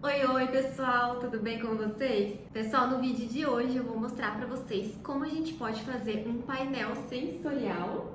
Oi, oi pessoal, tudo bem com vocês? Pessoal, no vídeo de hoje eu vou mostrar pra vocês como a gente pode fazer um painel sensorial,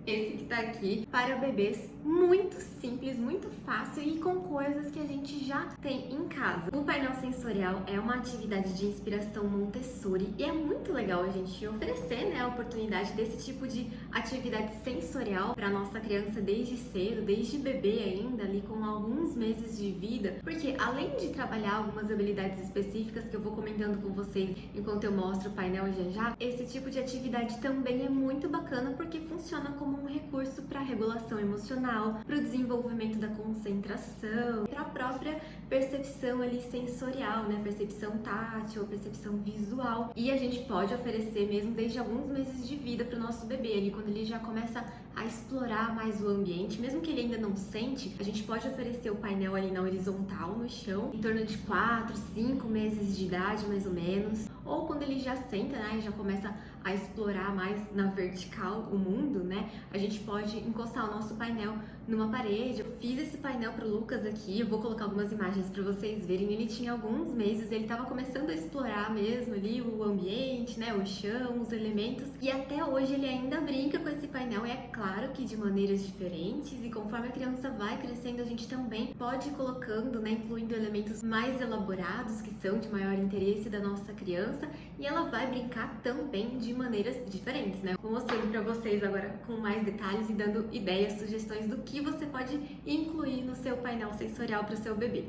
esse que tá aqui, para bebês, muito simples, muito fácil e com coisas que a gente já tem em casa. O painel sensorial é uma atividade de inspiração Montessori e é muito legal a gente oferecer, né, a oportunidade desse tipo de atividade sensorial para nossa criança desde cedo, desde bebê ainda, ali com alguns meses de vida, porque além de trabalhar algumas habilidades específicas que eu vou comentando com vocês enquanto eu mostro o painel já, esse tipo de atividade também é muito bacana porque funciona como um recurso para regulação emocional, para o desenvolvimento da concentração, para a própria percepção ali sensorial, né? Percepção tátil, percepção visual. E a gente pode oferecer mesmo desde alguns meses de vida para o nosso bebê, ali quando ele já começa a explorar mais o ambiente, mesmo que ele ainda não sente, a gente pode oferecer o painel ali na horizontal, no chão, em torno de 4, 5 meses de idade, mais ou menos. Ou quando ele já senta, né, e já começa a explorar mais na vertical o mundo, né, a gente pode encostar o nosso painel numa parede. Eu fiz esse painel pro Lucas aqui, eu vou colocar algumas imagens para vocês verem. Ele tinha alguns meses, ele estava começando a explorar mesmo ali o ambiente, né, o chão, os elementos, e até hoje ele ainda brinca com esse painel. E é claro que de maneiras diferentes, e conforme a criança vai crescendo, a gente também pode ir colocando, né, incluindo elementos mais elaborados que são de maior interesse da nossa criança, e ela vai brincar também de maneiras diferentes, né? Vou mostrando para vocês agora com mais detalhes e dando ideias, sugestões do que você pode incluir no seu painel sensorial para o seu bebê.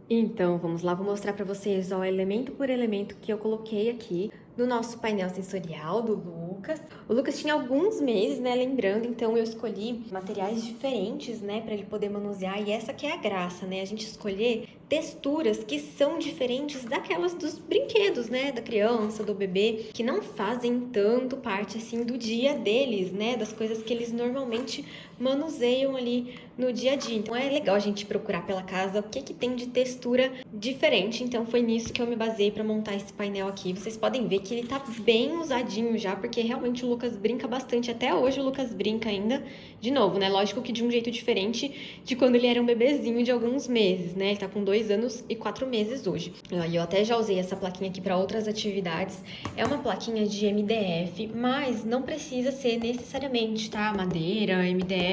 Então, vamos lá, vou mostrar para vocês, ó, elemento por elemento que eu coloquei aqui no nosso painel sensorial do Lucas. O Lucas tinha alguns meses, né, lembrando, então eu escolhi materiais diferentes, né, para ele poder manusear, e essa que é a graça, né, a gente escolher texturas que são diferentes daquelas dos brinquedos, né, da criança, do bebê, que não fazem tanto parte, assim, do dia deles, né, das coisas que eles normalmente manuseiam ali no dia a dia. Então é legal a gente procurar pela casa o que tem de textura diferente. Então foi nisso que eu me baseei para montar esse painel aqui. Vocês podem ver que ele tá bem usadinho já, porque realmente o Lucas brinca bastante. Até hoje o Lucas brinca ainda, de novo, né? Lógico que de um jeito diferente de quando ele era um bebezinho de alguns meses, né? Ele tá com 2 anos e 4 meses hoje. E eu até já usei essa plaquinha aqui para outras atividades. É uma plaquinha de MDF, mas não precisa ser necessariamente, tá? Madeira, MDF.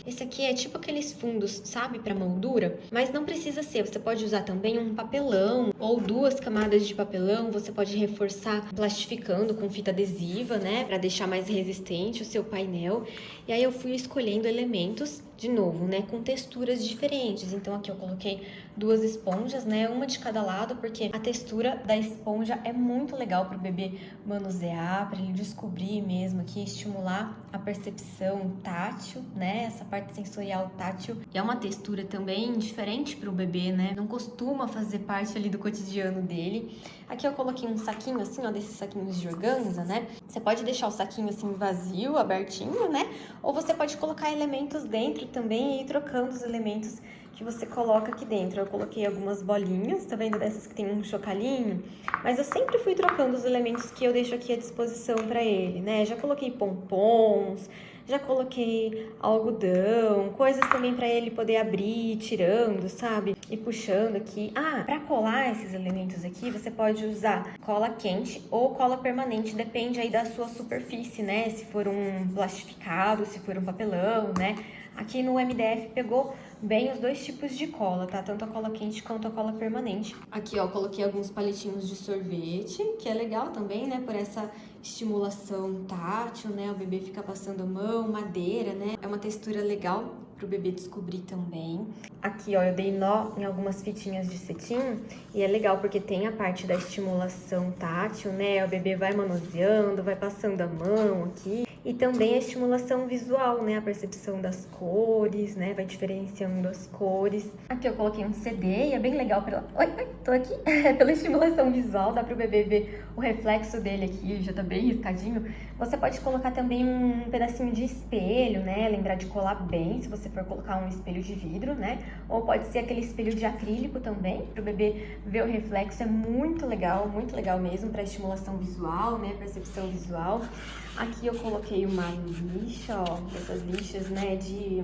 Esse aqui é tipo aqueles fundos, sabe, para moldura, mas não precisa ser. Você pode usar também um papelão ou 2 camadas de papelão. Você pode reforçar plastificando com fita adesiva, né, para deixar mais resistente o seu painel. E aí eu fui escolhendo elementos de novo, né, com texturas diferentes. Então aqui eu coloquei 2 esponjas, né, uma de cada lado, porque a textura da esponja é muito legal para o bebê manusear, para ele descobrir mesmo aqui, estimular a percepção tátil, né, essa parte sensorial tátil. E é uma textura também diferente para o bebê, né, não costuma fazer parte ali do cotidiano dele. Aqui eu coloquei um saquinho assim, ó, desses saquinhos de organza, né, você pode deixar o saquinho assim vazio, abertinho, né, ou você pode colocar elementos dentro também e ir trocando os elementos que você coloca aqui dentro. Eu coloquei algumas bolinhas, tá vendo? Dessas que tem um chocalhinho, mas eu sempre fui trocando os elementos que eu deixo aqui à disposição para ele, né? Já coloquei pompons, já coloquei algodão, coisas também para ele poder abrir, tirando, sabe? E puxando aqui. Ah, para colar esses elementos aqui, você pode usar cola quente ou cola permanente, depende aí da sua superfície, né? Se for um plastificado, se for um papelão, né? Aqui no MDF pegou bem os 2 tipos de cola, tá? Tanto a cola quente quanto a cola permanente. Aqui, ó, coloquei alguns palitinhos de sorvete, que é legal também, né? Por essa estimulação tátil, né? O bebê fica passando a mão, madeira, né? É uma textura legal pro bebê descobrir também. Aqui, ó, eu dei nó em algumas fitinhas de cetim e é legal porque tem a parte da estimulação tátil, né? O bebê vai manuseando, vai passando a mão aqui. E também a estimulação visual, né? A percepção das cores, né? Vai diferenciando as cores. Aqui eu coloquei um CD e é bem legal pela... Oi, tô aqui. Pela estimulação visual, dá pro bebê ver o reflexo dele aqui, já tá bem riscadinho. Você pode colocar também um pedacinho de espelho, né? Lembrar de colar bem, se você for colocar um espelho de vidro, né? Ou pode ser aquele espelho de acrílico também, pro bebê ver o reflexo. É muito legal mesmo para estimulação visual, né? Percepção visual. Aqui eu coloquei coloquei uma lixa, ó, essas lixas, né, de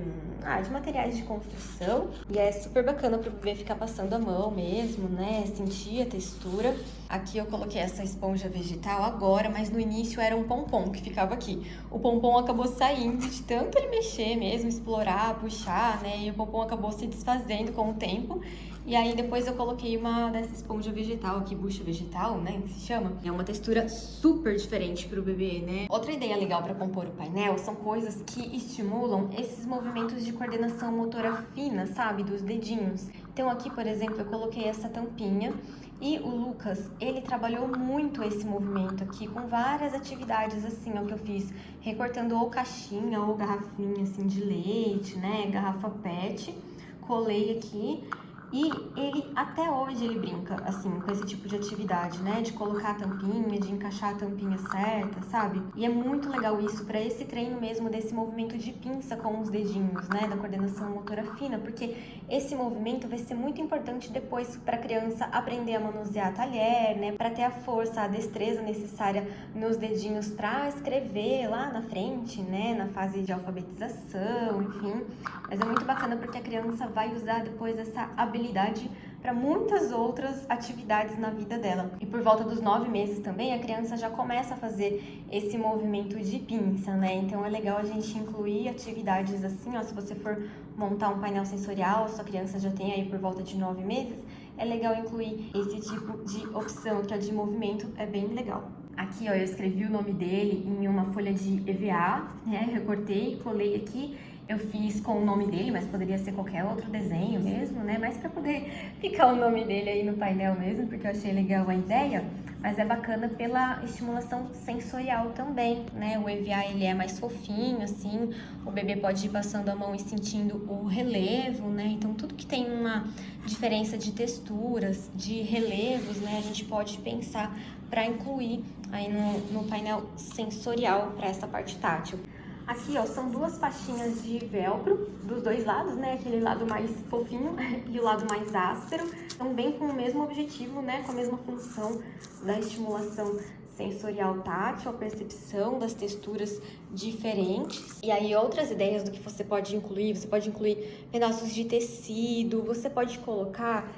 materiais de construção. E é super bacana pro bebê ficar passando a mão mesmo, né, sentir a textura. Aqui eu coloquei essa esponja vegetal agora, mas no início era um pompom que ficava aqui. O pompom acabou saindo de tanto ele mexer mesmo, explorar, puxar, né, e o pompom acabou se desfazendo com o tempo. E aí depois eu coloquei uma dessa esponja vegetal aqui, bucha vegetal, né, que se chama. É uma textura super diferente pro bebê, né? Outra ideia legal para compor o painel são coisas que estimulam esses movimentos de coordenação motora fina, sabe, dos dedinhos. Então aqui, por exemplo, eu coloquei essa tampinha e o Lucas, ele trabalhou muito esse movimento aqui com várias atividades assim, ó, que eu fiz, recortando ou caixinha ou garrafinha assim de leite, né, garrafa PET, colei aqui. E ele, até hoje, ele brinca, assim, com esse tipo de atividade, né? De colocar a tampinha, de encaixar a tampinha certa, sabe? E é muito legal isso, para esse treino mesmo desse movimento de pinça com os dedinhos, né? Da coordenação motora fina, porque esse movimento vai ser muito importante depois para a criança aprender a manusear a talher, né? Para ter a força, a destreza necessária nos dedinhos para escrever lá na frente, né? Na fase de alfabetização, enfim. Mas é muito bacana porque a criança vai usar depois essa habilidade para muitas outras atividades na vida dela. E por volta dos 9 meses também, a criança já começa a fazer esse movimento de pinça, né? Então é legal a gente incluir atividades assim, ó, se você for montar um painel sensorial, sua criança já tem aí por volta de 9 meses, é legal incluir esse tipo de opção, que é de movimento, é bem legal. Aqui, ó, eu escrevi o nome dele em uma folha de EVA, né? Recortei, colei aqui. Eu fiz com o nome dele, mas poderia ser qualquer outro desenho mesmo, né? Mas para poder ficar o nome dele aí no painel mesmo, porque eu achei legal a ideia. Mas é bacana pela estimulação sensorial também, né? O EVA, ele é mais fofinho, assim. O bebê pode ir passando a mão e sentindo o relevo, né? Então, tudo que tem uma diferença de texturas, de relevos, né? A gente pode pensar para incluir aí no painel sensorial para essa parte tátil. Aqui, ó, são duas faixinhas de velcro dos dois lados, né? Aquele lado mais fofinho e o lado mais áspero. Também com o mesmo objetivo, né? Com a mesma função da estimulação sensorial tátil, a percepção das texturas diferentes. E aí, outras ideias do que você pode incluir pedaços de tecido, você pode colocar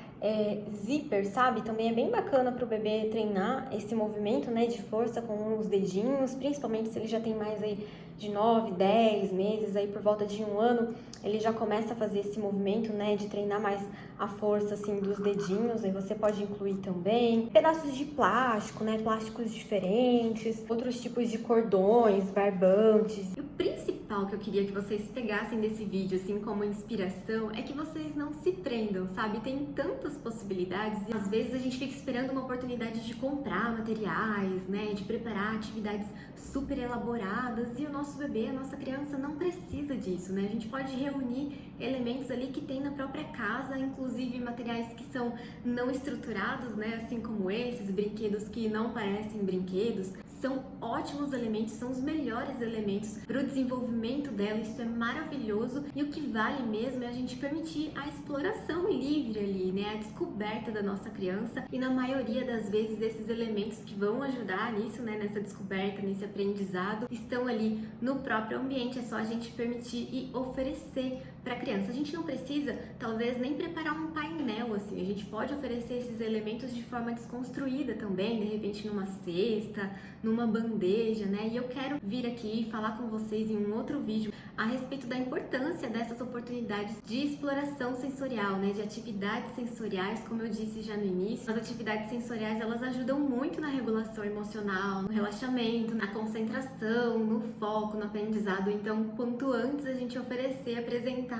zíper, sabe? Também é bem bacana para o bebê treinar esse movimento, né, de força com os dedinhos, principalmente se ele já tem mais aí de 9, 10 meses, aí por volta de 1 ano, ele já começa a fazer esse movimento, né, de treinar mais a força, assim, dos dedinhos. Aí você pode incluir também pedaços de plástico, né, plásticos diferentes, outros tipos de cordões, barbantes. E o principal que eu queria que vocês pegassem desse vídeo, assim, como inspiração, é que vocês não se prendam, sabe? Tem tantas possibilidades e às vezes a gente fica esperando uma oportunidade de comprar materiais, né, de preparar atividades super elaboradas, e o nosso bebê, a nossa criança não precisa disso, né? A gente pode reunir elementos ali que tem na própria casa, inclusive materiais que são não estruturados, né, assim como esses brinquedos que não parecem brinquedos. São ótimos elementos, são os melhores elementos para o desenvolvimento dela, isso é maravilhoso. E o que vale mesmo é a gente permitir a exploração livre ali, né? A descoberta da nossa criança. E na maioria das vezes esses elementos que vão ajudar nisso, né? Nessa descoberta, nesse aprendizado, estão ali no próprio ambiente. É só a gente permitir e oferecer para a criança. A gente não precisa, talvez, nem preparar um painel assim. A gente pode oferecer esses elementos de forma desconstruída também, de repente numa cesta, numa bandeja, né? E eu quero vir aqui falar com vocês em um outro vídeo a respeito da importância dessas oportunidades de exploração sensorial, né? De atividades sensoriais, como eu disse já no início. As atividades sensoriais, elas ajudam muito na regulação emocional, no relaxamento, na concentração, no foco, no aprendizado. Então, quanto antes a gente oferecer, apresentar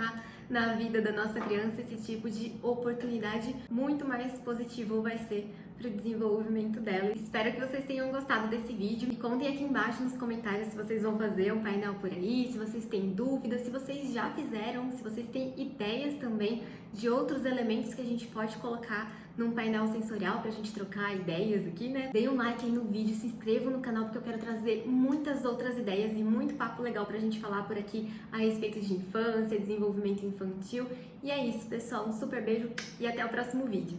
na vida da nossa criança esse tipo de oportunidade, muito mais positivo vai ser para o desenvolvimento dela. Espero que vocês tenham gostado desse vídeo. Me contem aqui embaixo nos comentários se vocês vão fazer um painel por aí, se vocês têm dúvidas, se vocês já fizeram, se vocês têm ideias também de outros elementos que a gente pode colocar num painel sensorial pra gente trocar ideias aqui, né? Deem um like aí no vídeo, se inscrevam no canal porque eu quero trazer muitas outras ideias e muito papo legal pra gente falar por aqui a respeito de infância, desenvolvimento infantil. E é isso, pessoal. Um super beijo e até o próximo vídeo.